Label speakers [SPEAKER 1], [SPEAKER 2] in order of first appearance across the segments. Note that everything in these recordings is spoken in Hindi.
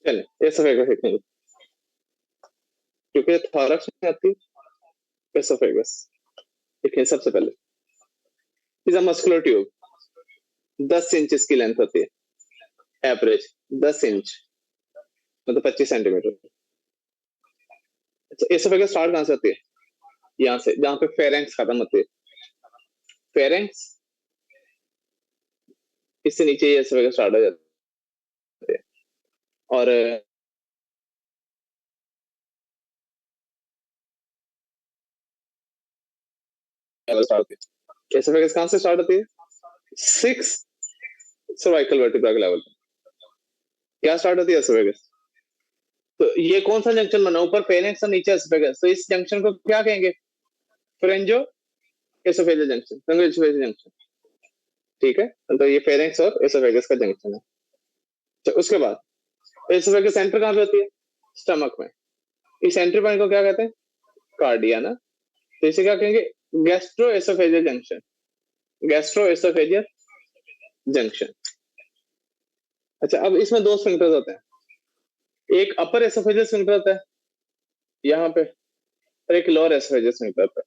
[SPEAKER 1] चले एसोफेगस देखेंगे, क्योंकि थॉरक्स में आती है एसोफेगस। देखिए सबसे पहले is a muscular tube, 10 inches की लेंथ होती है एवरेज, 10 इंच मतलब 25 सेंटीमीटर। अच्छा एसोफेगस स्टार्ट कहां से होती है? यहाँ से, जहां पे फेरेंक्स खत्म होती है। फेरेंक्स, इससे नीचे ये एसोफेगस स्टार्ट हो जाती है। और एसोफेगस कहां से स्टार्ट होती है? 6 सर्वाइकल वर्टिब्रा के लेवल पे क्या स्टार्ट होती है एसोफेगस। तो ये कौन सा जंक्शन बना, ऊपर फेरेंक्स और नीचे एसोफेगस, तो इस जंक्शन को क्या कहेंगे? फ्रेंजो एसोफेजियल जंक्शन, फ्रेंजो एसोफेजियल जंक्शन। ठीक है, तो ये फेरेंक्स और एसोफेगस का जंक्शन है। तो उसके बाद एसोफेगस सेंटर कहां पे होती है? स्टमक में। इस एंट्री पॉइंट को क्या कहते हैं? कार्डिया ना। तो इसे क्या कहेंगे? Gastro oesophageal junction, gastro oesophageal junction. अच्छा अब इसमें दो स्फिंक्टर्स होते हैं, एक अपर एसोफेजियल स्फिंक्टर होता है यहाँ पे, और एक लोअर एसोफेजियल स्फिंक्टर होता है।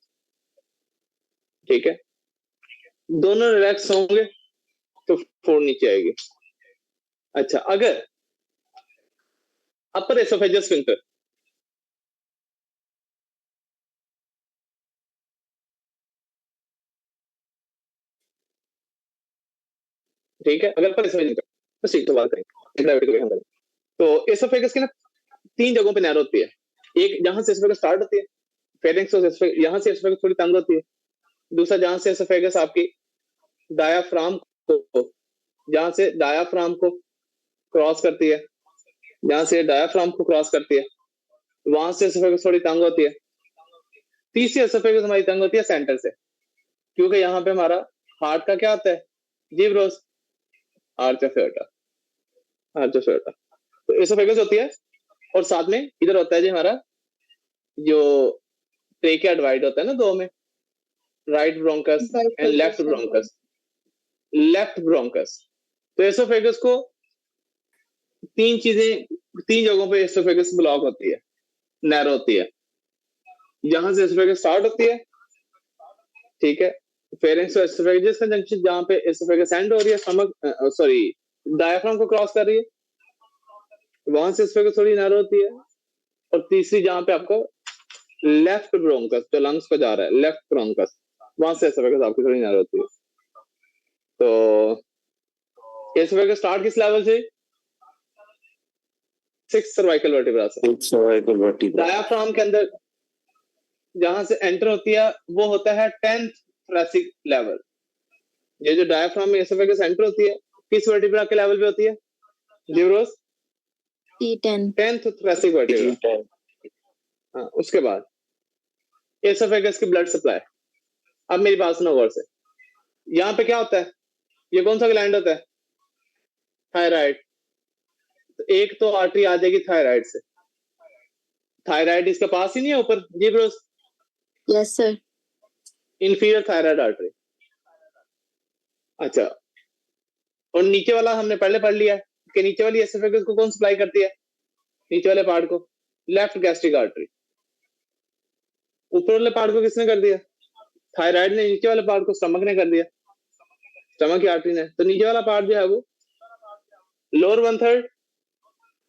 [SPEAKER 1] ठीक है, दोनों रिलैक्स होंगे तो फोड़ नीचे आएगी। अच्छा अगर अपर एसोफेजियल स्फिंक्टर, ठीक है, अगर अपर एसोफेजियल, तो सीट तो बात करेंगे। तो एसोफेगस की ना 3 जगहों पे नैरो होती है। एक जहां से एसोफेगस स्टार्ट होती है, फेरेंक्स और यहाँ से एसोफेगस थोड़ी तंग होती है। दूसरा जहां से एसोफेगस आपकी डायाफ्राम को, जहां से डायाफ्राम को क्रॉस करती है, जहां से डायाफ्राम को क्रॉस करती है, वहां से एसोफेगस थोड़ी तंग होती है। तीसरी एसोफेगस हमारी तंग होती है सेंटर से, क्योंकि यहाँ पे हमारा हार्ट का क्या होता है? जी bros, arch of aorta, arch of aorta. तो एसोफेगस होती है, और साथ में इधर होता है जी हमारा जो ट्रेकिया डिवाइड होता है ना दो में, right bronchus and left bronchus, left bronchus. तो एसोफेगस को तीन जगहों पे एसोफेगस ब्लॉक होती है, नैरो होती है। जहां से एसोफेगस स्टार्ट होती है, ठीक है, फेरेंक्स और एसोफेगस का जंक्शन जहां पे एसोफेगस एंड हो रही है, स्टमक सॉरी डायफ्राम को क्रॉस कर रही है, वहां से एसोफेगस थोड़ी नैरो होती है। और तीसरी जहां पे आपको लेफ्ट ब्रोंकस जो लंग्स को जा रहा है, लेफ्ट ब्रोंकस, वहां से एसोफेगस आपकी थोड़ी नैरो होती है। तो एसोफेगस स्टार्ट किस लेवल से? 6 सर्वाइकल वर्टिब्रा से। सर्वाइकल वर्टिब्रा डायाफ्राम के अंदर जहां से एंटर होती है वो होता है 10th थोरैसिक लेवल। ये जो डायाफ्राम में एसोफेगस एंटर होती है किस वर्टिब्रा के लेवल पे होती है? न्यूरोस T10, 10th थोरैसिक वर्टिब्रा। हाँ, उसके बाद एसोफेगस की ब्लड सप्लाई। अब मेरी बात सुनो गौर से, यहाँ पे क्या होता है? ये कौन सा ग्लैंड होता है? थायराइड। तो एक तो आर्टरी आ जाएगी थायराइड से, थायराइड इसके पास ही नहीं है ऊपर जी bros? Yes sir, inferior thyroid artery. अच्छा, और नीचे वाला हमने पहले पढ़ लिया कि नीचे वाली एसोफेगस को कौन सप्लाई करती है? नीचे वाले पार्ट को लेफ्ट गैस्ट्रिक आर्टरी। ऊपर वाले पार्ट को किसने कर दिया? थायराइड ने। नीचे वाले पार्ट को स्टमक ने कर दिया, स्टमक की आर्टरी ने। तो नीचे वाला पार्ट जो है वो lower 1/3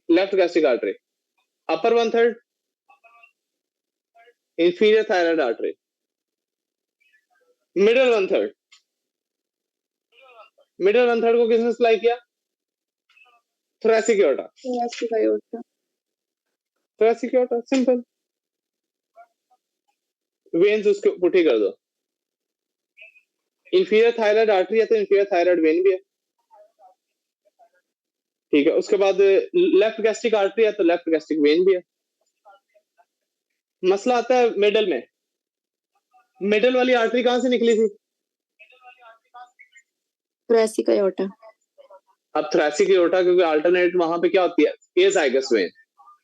[SPEAKER 1] left gastric artery, upper 1/3 inferior thyroid artery, middle 1/3, middle 1/3 को किसने सप्लाई किया? Thoracic aorta, thoracic aorta, simple. Veins उसको पुठी कर दो, इंफीरियर थायराइड आर्टरी है तो इंफीरियर थायराइड वेन भी है। ठीक है, उसके बाद लेफ्ट गैस्ट्रिक आर्टरी है तो लेफ्ट गैस्ट्रिक वेन भी है। मसला आता है मिडल में, मिडल वाली आर्टरी कहां से निकली थी? Thoracic aorta. अब थोरैसिक एओर्टा क्योंकि अल्टरनेट वहां पे क्या होती है? एज़ाइगस वेन।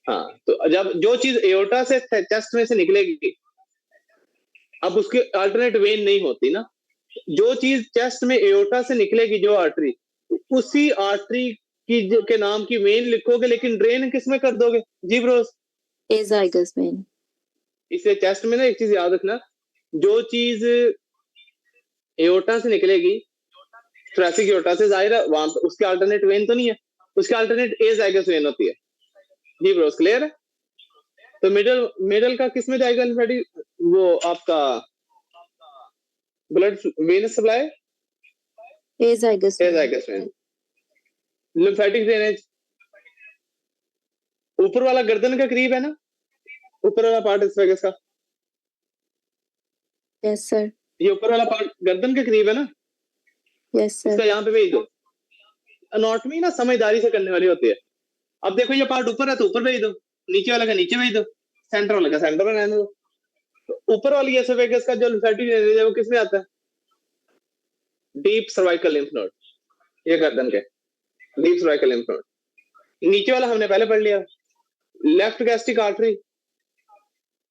[SPEAKER 1] हाँ, तो जब जो चीज एओर्टा से चेस्ट में से निकलेगी, अब उसकी अल्टरनेट वेन नहीं होती ना। जो चीज चेस्ट में एओर्टा से निकलेगी, जो आर्टरी, उसी आर्टरी के नाम की वेन लिखोगे लेकिन ड्रेन किस में कर दोगे? जी ब्रोस,
[SPEAKER 2] एजाइगस वेन।
[SPEAKER 1] इसलिए चेस्ट में ना एक चीज याद रखना, जो चीज एओर्टा से निकलेगी, थोरेसिक एओर्टा से, जाहिर है वहां पे उसके अल्टरनेट वेन तो नहीं है, उसके अल्टरनेट एजाइगस वेन होती है। जी ब्रोस, क्लियर है? तो मिडल मिडल का किस में जाएगा लिम्फेटिक, वो आपका blood venous supply,
[SPEAKER 2] azygos vein.
[SPEAKER 1] Azygos vein. Lymphatic drainage ऊपर वाला गर्दन के करीब है ना, ऊपर वाला पार्ट एस्फेगस का,
[SPEAKER 2] यस सर।
[SPEAKER 1] ये ऊपर वाला पार्ट गर्दन के करीब है ना,
[SPEAKER 2] यस सर।
[SPEAKER 1] इसका यहाँ पे भेज दो। अनॉटमी ना समझदारी से करने वाली होती है। अब देखो ये पार्ट ऊपर है तो ऊपर भेज दो, नीचे वाला का नीचे भेज दो, सेंटर वाला का सेंटर में रहने दो। तो ऊपर वाली एसोफेगस का जो लिम्फेटिक ड्रेनेज है वो किसमें आता है? डीप सर्वाइकल लिम्फ नोड, ये गर्दन के डीप सर्वाइकल लिम्फ नोड। नीचे वाला हमने पहले पढ़ लिया, लेफ्ट गैस्ट्रिक आर्टरी,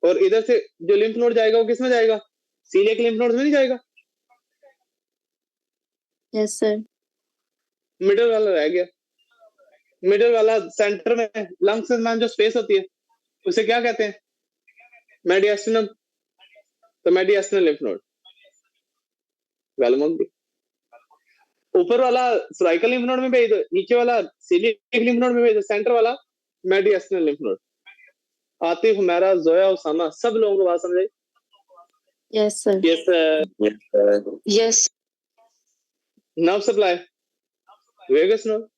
[SPEAKER 1] और इधर से जो लिम्फ नोड जाएगा वो किसमें जाएगा? सीलियक लिम्फ नोड में नहीं जाएगा।
[SPEAKER 2] Yes sir.
[SPEAKER 1] मिडल वाला रह गया, मिडल वाला सेंटर में लंग्स में जो स्पेस होती है उसे क्या कहते हैं? मेडिएस्टिनम। तो मेडिएस्टिनल लिम्फ नोड वेलमोंग। ऊपर वाला सर्वाइकल लिम्फ नोड में भेज दो, नीचे वाला सीलियक लिम्फ नोड में भेज दो, सेंटर वाला mediastinal lymph node. Atif, Humaira, Zoya, Usama, सब लोगों को बात समझ आई?
[SPEAKER 2] Yes sir.
[SPEAKER 1] Yes sir.
[SPEAKER 2] Yes.
[SPEAKER 1] Nerve supply, vagus nerve,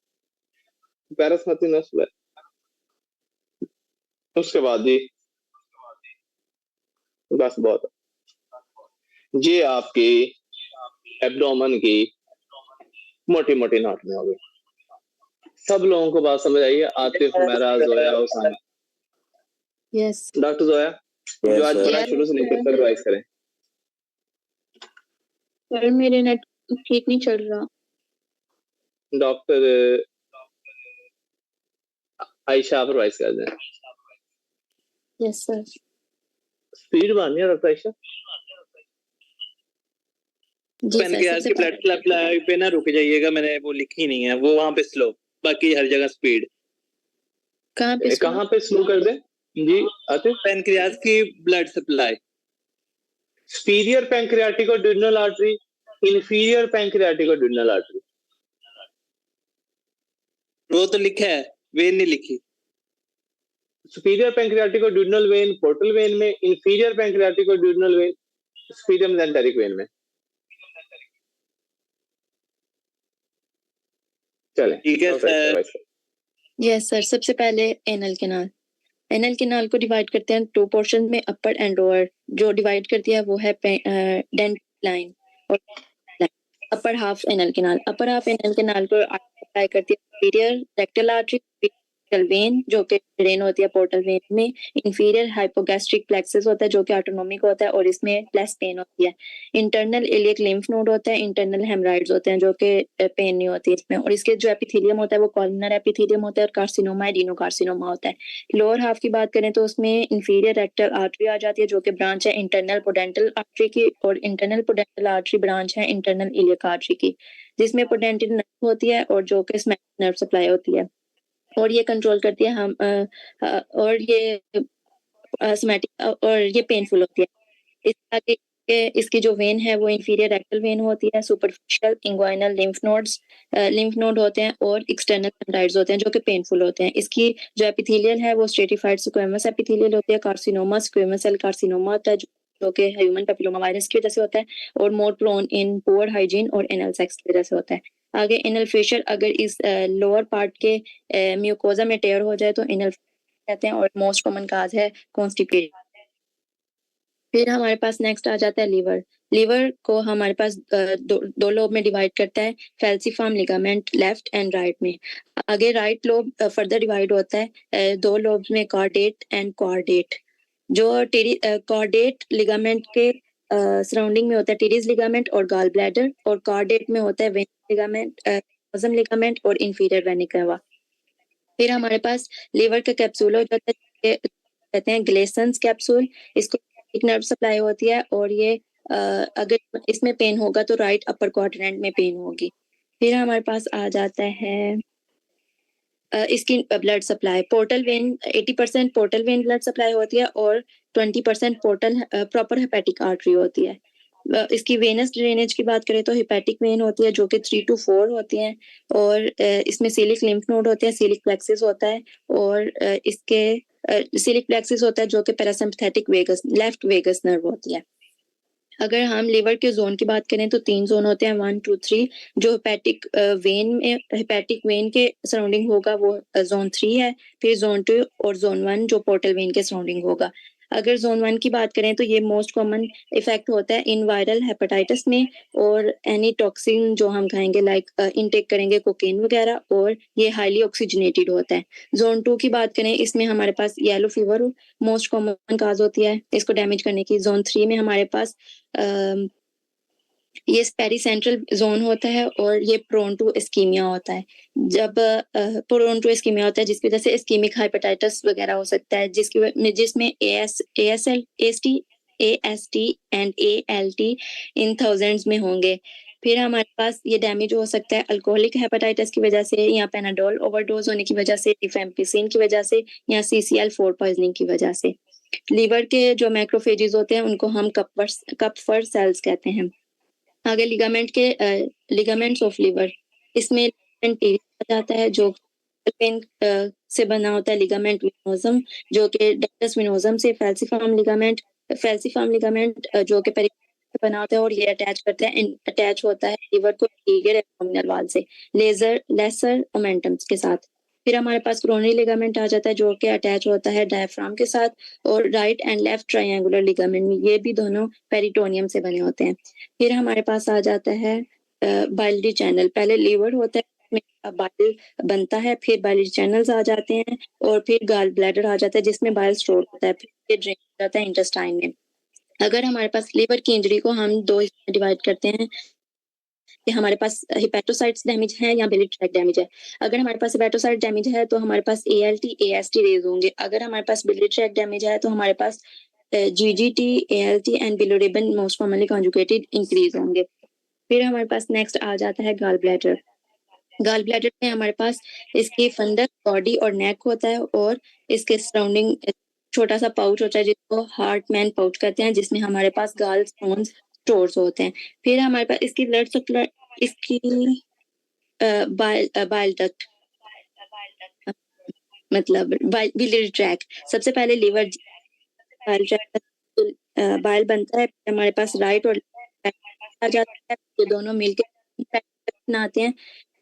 [SPEAKER 1] parasympathetic nerve supply. उसके बाद जी बस बहुत है। ये आपकी एब्डोमेन की मोटी मोटी नाटने हो गई। सब लोगों को बात समझ आई है? आतिफ, हुमैरा, जोया, उसामा।
[SPEAKER 2] यस।
[SPEAKER 1] डॉक्टर जोया, जो आज पढ़ा शुरू से लेकर तक रिवाइज करें।
[SPEAKER 2] सर मेरे नेट ठीक नहीं चल रहा।
[SPEAKER 1] डॉक्टर आयशा, आप रिवाइज कर दें।
[SPEAKER 2] Yes sir.
[SPEAKER 1] स्पीड मारनी है डॉक्टर आयशा।
[SPEAKER 3] पेनक्रियास की ब्लड सप्लाई पे ना रुक जाइएगा, मैंने वो लिखी नहीं है, वो वहां पे स्लो, बाकी हर जगह स्पीड।
[SPEAKER 1] कहाँ पे स्लो कर दे जी आतिफ?
[SPEAKER 3] पेनक्रियास की ब्लड सप्लाई,
[SPEAKER 1] सुपीरियर पैंक्रियाटिक और ड्यूडनल आर्टरी, इन्फीरियर पैंक्रियाटिक और ड्यूडनल आर्टरी।
[SPEAKER 3] वो तो लिखा है, वेन नहीं लिखी।
[SPEAKER 1] सुपीरियर पैंक्रियाटिक और ड्यूडनल वेन पोर्टल वेन में, इन्फीरियर पैंक्रियाटिक और duodenal when superior mesenteric when में। चलें,
[SPEAKER 3] ठीक है सर।
[SPEAKER 2] Yes sir. सबसे पहले एनल कैनाल। एनल कैनाल को डिवाइड करते हैं टू पोर्शन में, अपर एंड लोअर। जो डिवाइड करती है वो है डेंट लाइन और upper half anal canal. Upper half anal canal को अप्लाई करती है सुपीरियर रेक्टल आर्टरी, वेन जो कि ड्रेन होती है पोर्टल वेन में, इंफीरियर हाइपोगैस्ट्रिक प्लेक्सस होता है जो कि ऑटोनोमिक होता है और इसमें लेस पेन होती है। इंटरनल इलियक लिम्फ नोड होता है, इंटरनल हेमराइड्स होते हैं जो कि पेन नहीं होती है इसमें, और इसके जो एपिथेलियम होता है वो कॉलमनर एपिथेलियम होता है और कार्सिनोमा एडिनोकार्सिनोमा होता है। लोअर हाफ की बात करें तो उसमें इंफीरियर रेक्टल आर्टरी आ जाती है जो कि ब्रांच है इंटरनल पोडेंटल आर्टरी की, और इंटरनल पोडेंटल आर्टरी ब्रांच है इंटरनल इलियक आर्टरी की, जिसमें पोडेंटल नर्व होती है और जो कि नर्व सप्लाई होती है, और ये कंट्रोल करती है हम और ये सोमैटिक और ये पेनफुल होती है। इस आगे इसकी जो वेन है वो इंफीरियर रेक्टल वेन होती है, सुपरफिशियल इंग्वाइनल लिम्फ नोड होते हैं और एक्सटर्नल हेमराइड्स होते हैं जो कि पेनफुल होते हैं। इसकी जो एपिथेलियल है वो स्ट्रेटिफाइड स्क्वेमस एपिथेलियल होती है। कार्सिनोमा स्क्वेमस सेल कार्सिनोमा होता है जो कि ह्यूमन पेपिलोमा वायरस की वजह से होता है और more prone in poor hygiene और एनल सेक्स की वजह से होता है। आगे एनल फिशर, अगर इस लोअर पार्ट के म्यूकोजा में टेयर हो जाए तो एनल कहते हैं, और मोस्ट कॉमन काज है कॉन्स्टिपेशन। फिर हमारे पास नेक्स्ट आ जाता है लीवर। लीवर को हमारे पास दो लोब में डिवाइड करता है, फैल्सिफार्म लिगामेंट लेफ्ट एंड राइट में। आगे राइट लोब फर्दर डिवाइड होता है दो लोब में, कॉर्डेट एंड कॉर्डेट। जो कॉर्डेट लिगामेंट के सराउंडिंग में होता है टीरीज लिगामेंट और गॉल ब्लैडर, और कॉर्डेट में होता है वेन लिगामेंट, ओजम लिगामेंट और इंफीरियर वेनिक कैवा। फिर हमारे पास लीवर का कैप्सूल हो जाता है, कहते हैं ग्लेसन्स कैप्सूल। इसको एक नर्व सप्लाई होती है और ये अगर इसमें पेन होगा तो राइट अपर क्वाड्रेंट में पेन होगी। फिर हमारे पास आ जाता है इसकी blood supply portal vein 80% portal vein blood supply होती है और 20% पोर्टल प्रॉपर हेपेटिक आर्टरी होती है। इसकी वेनस ड्रेनेज की बात करें तो हेपेटिक वेन होती है जो कि 3 to 4 होती हैं और इसमें सीलिक लिम्फ नोड होते हैं, सीलिक प्लेक्सिस होता है और इसके सीलिक प्लेक्सिस होता है जो कि parasympathetic vagus left vagus nerve होती है। अगर हम लिवर के जोन की बात करें तो 3 जोन होते हैं 1 2 3 जो हेपेटिक वेन में हेपेटिक वेन के सराउंडिंग होगा वो जोन 3 है, फिर जोन 2 और जोन 1 जो पोर्टल वेन के सराउंडिंग होगा। अगर जोन 1 की बात करें तो ये मोस्ट कॉमन इफेक्ट होता है इन वायरल हेपेटाइटिस में और एनी टॉक्सिन जो हम खाएंगे लाइक इनटेक करेंगे कोकेन वगैरह और ये हाईली ऑक्सीजनेटेड होता है। जोन 2 की बात करें इसमें हमारे पास yellow fever most common cause होती है इसको डैमेज करने की। जोन 3 में हमारे पास ये पेरी सेंट्रल जोन होता है और ये प्रोन टू इस्कीमिया होता है। जब प्रोन टू इस्कीमिया होता है जिसकी वजह से इस्कीमिक हाइपेटाइटिस वगैरह हो सकता है जिसमें AST and ALT in thousands में होंगे। फिर हमारे पास ये डैमेज हो सकता है अल्कोहलिक हेपेटाइटिस की वजह से या पेनाडोल ओवरडोज होने की वजह से, रिफेम्पिसिन की वजह से या CCl4 पॉइजनिंग की वजह से। लीवर के जो मैक्रोफेजेस होते हैं उनको हम कपफर सेल्स कहते हैं। आगे लिगामेंट्स ऑफ लिवर इसमें जाता है जो वेन से बना होता है लिगामेंट विनोजम जो कि डक्टस विनोजम से फैल्सिफॉर्म लिगामेंट जो कि पेरी से बना होता है और ये अटैच होता है लिवर को लीगर एब्डोमिनल वाल से लेसर मोमेंटम्स के साथ। फिर हमारे पास क्रोनरी लिगामेंट आ जाता है जो कि अटैच होता है डायफ्राम के साथ और right and left triangular ligament ये भी दोनों पेरिटोनियम से बने होते हैं। फिर हमारे पास आ जाता है बाइलरी चैनल। पहले लीवर होता है बाइल बनता है, फिर बाइलरी चैनल्स आ जाते हैं और फिर गाल ब्लैडर आ जाता है जिसमें बाइल स्टोर होता है, फिर ये ड्रेन हो जाता है इंटेस्टाइन में। अगर हमारे पास लिवर की इंजरी को हम दो हिस्सों में डिवाइड करते हैं कि हमारे पास हिपेटोसाइट्स डैमेज है या बिलियरी ट्रैक्ट डैमेज है। अगर हमारे पास हिपेटोसाइट डैमेज है तो हमारे पास ALT AST रेज होंगे। अगर हमारे पास बिलियरी ट्रैक्ट डैमेज है तो हमारे पास GGT ALT and bilirubin most commonly conjugated increase होंगे। फिर हमारे पास नेक्स्ट आ जाता है गाल ब्लैडर। गाल ब्लैडर में हमारे पास इसकी फंडक बॉडी और नेक होता है और इसके सराउंडिंग छोटा सा पाउच होता है जिसको हार्ट मैन पाउच कहते हैं जिसमें हमारे पास गाल स्टोन्स स्टोर्स होते हैं। फिर हमारे पास इसकी ब्लड सप्लाई इसकी बाइल डक्ट मतलब बिलियरी ट्रैक्ट। सबसे पहले लिवर बाइल ट्रैक्ट बाइल बनता है, हमारे पास राइट और आ जाता है, ये दोनों मिलकर बनाते हैं।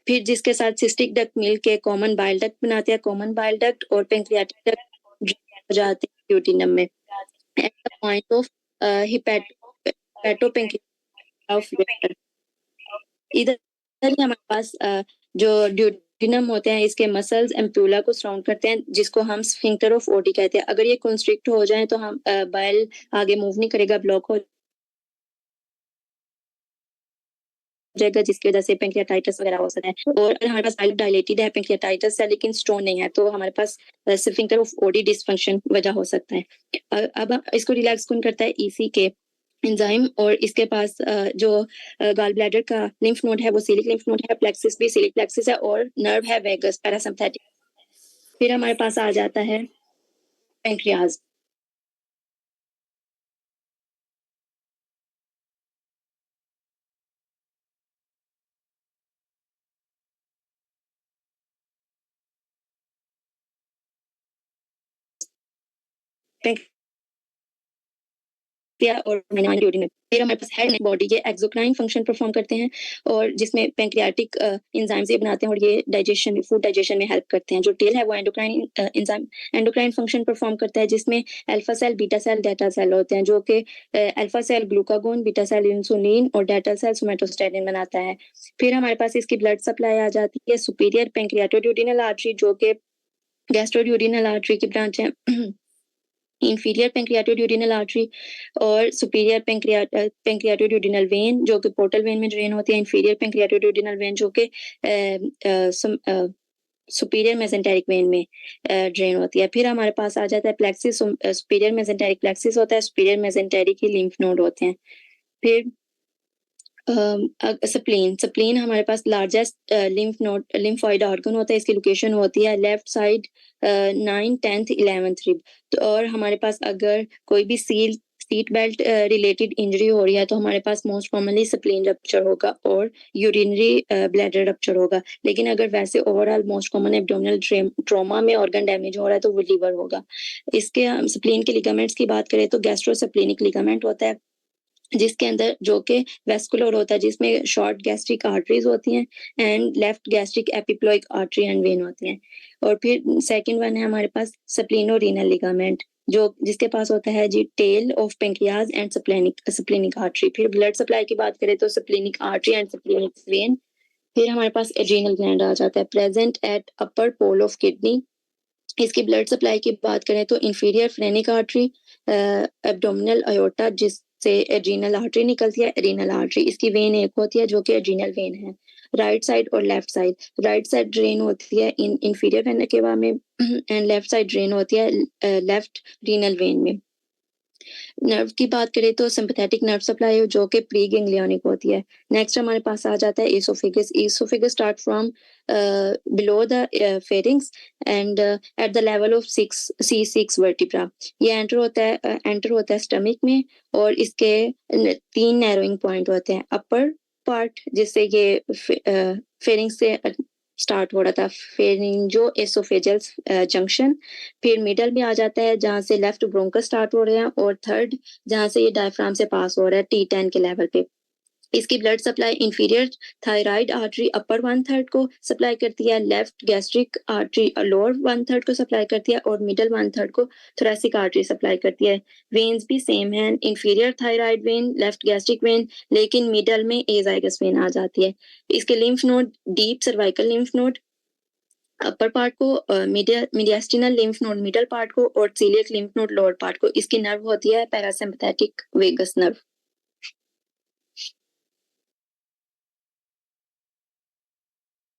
[SPEAKER 2] फिर जिसके साथ सिस्टिक डक्ट मिलके कॉमन बाइल डक्ट बनाते हैं, कॉमन बाइल डक्ट और पेंक्रियाटिक डक्ट हो जाते हैं ड्यूटीनम में। एट द पॉइंट ऑफ हेपेटोपेंक्रियाटिक इधर ही हमारे पास जो ड्यूटीनम होते हैं इसके मसल्स एम्प्यूला को सराउंड करते हैं जिसको हम स्फिंक्टर ऑफ ओडी कहते हैं। अगर ये कंस्ट्रिक्ट हो जाए तो हम बाइल आगे मूव नहीं करेगा, ब्लॉक हो जाएगा जिसकी वजह से पेंक्रियाटाइटिस वगैरह हो सकता है। और अगर हमारे पास बाइल डायलेटेड है पेंक्रियाटाइटिस है लेकिन स्टोन नहीं है तो हमारे पास स्फिंक्टर ऑफ ओडी डिसफंक्शन वजह हो सकता है। अब इसको रिलैक्स कौन करता है? EC के एंजाइम। और इसके पास जो गाल ब्लैडर का लिम्फ नोड है वो सीलिक लिम्फ नोड है, प्लेक्सिस भी सीलिक प्लेक्सिस है और नर्व है वेगस पैरासिम्पथेटिक। फिर हमारे पास आ जाता है पेंक्रियाज। और फिर हमारे पास हेड बॉडी के एक्सोक्राइन फंक्शन परफॉर्म करते हैं और जिसमें पेंक्रियाटिक एंजाइम से बनाते हैं और ये डाइजेशन फूड डाइजेशन में हेल्प करते हैं। जो टेल है वो एंडोक्राइन फंक्शन परफॉर्म करता है जिसमें अल्फा सेल बीटा सेल डेटा सेल होते हैं जो कि alpha cell glucagon, beta cell insulin और डेटा सेल सोमेटोस्टेटिन बनाता है। फिर हमारे पास इसकी ब्लड सप्लाई आ जाती है सुपीरियर पेंक्रियाटोड्यूडिनल आर्टरी जो कि गैस्ट्रोड्यूडिनल आर्टरी की ब्रांच है, इंफीरियर पेंक्रियाटोड्यूडिनल आर्टरी और सुपीरियर पेंक्रियाटोड्यूडिनल वेन जो कि पोर्टल वेन में ड्रेन होती है, इंफीरियर पेंक्रियाटोड्यूडिनल वेन जो कि सुपीरियर मेसेंटेरिक वेन में ड्रेन होती है। फिर हमारे पास आ जाता है प्लेक्सिस, सुपीरियर मेसेंटेरिक प्लेक्सिस होता है, सुपीरियर मेसेंटेरिक ही लिम्फ नोड होते हैं। फिर स्प्लीन हमारे पास लार्जेस्ट लिम्फॉइड ऑर्गन होता है, इसकी लोकेशन होती है left side 9, 10th, 11th rib. तो और हमारे पास अगर कोई भी सीट बेल्ट रिलेटेड इंजरी हो रही है तो हमारे पास मोस्ट कॉमनली स्प्लीन रप्चर होगा और यूरिनरी ब्लैडर रप्चर होगा। लेकिन अगर वैसे overall most common abdominal trauma में ऑर्गन डैमेज हो रहा है तो वो लीवर होगा। इसके स्प्लीन के लिगामेंट्स की बात करें तो गैस्ट्रोस्प्लीनिक लिगामेंट होता है जिसके अंदर जो कि वेस्कुलर होता है, जिसमें शॉर्ट गैस्ट्रिक आर्टरीज होती हैं and left gastric epiploic artery and when होती हैं। और फिर सेकंड वन है हमारे पास स्प्लीनोरीनल लिगामेंट जो जिसके पास होता है जी tail of pancreas and splenic artery. फिर ब्लड सप्लाई की बात करें तो splenic artery and splenic vein. फिर हमारे पास एड्रीनल ग्लैंड आ जाता है present at upper pole of kidney. इसकी ब्लड सप्लाई की बात करें तो inferior phrenic artery, abdominal aorta जिससे एड्रीनल आर्टरी निकलती है, एड्रीनल आर्टरी। इसकी वेन एक होती है जो कि एड्रीनल वेन है, राइट साइड और left side. Right side drain होती है इंफीरियर वेना केवा में एंड लेफ्ट साइड ड्रेन होती है लेफ्ट रीनल वेन में। नर्व की बात करें तो सिंपैथेटिक नर्व सप्लाई जो कि प्री गैंग्लियोनिक होती है। नेक्स्ट हमारे पास आ जाता है oesophagus. Oesophagus start from below the pharynx and at the level of C6 vertebra. ये एंटर होता है स्टमक में और इसके 3 नैरोइंग पॉइंट होते हैं। अपर पार्ट जिससे ये फेरिंग से स्टार्ट हो रहा था, फेरिंजो एसोफेजल जंक्शन। फिर मिडल में आ जाता है जहां से लेफ्ट ब्रोंकस स्टार्ट हो रहे हैं और थर्ड जहां से ये डायफ्राम से पास हो रहा है T10 के लेवल पे। इसकी blood supply inferior thyroid artery upper 1/3 को सप्लाई करती है, लेफ्ट गैस्ट्रिक आर्टरी लोअर 1/3 को सप्लाई करती है और मिडल 1/3 को थोरेसिक आर्टरी सप्लाई करती है। वेन्स भी सेम है, inferior thyroid vein, left gastric vein, लेकिन मिडल में एजाइगस वेन आ जाती है। इसके lymph node deep cervical lymph node upper part को, mediastinal lymph node middle part को और coeliac lymph node lower part को। इसकी नर्व होती है पैरासिम्पैथेटिक वेगस नर्व।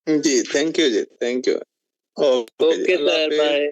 [SPEAKER 1] जी थैंक यू जी, thank you. Okay
[SPEAKER 3] okay sir, bye.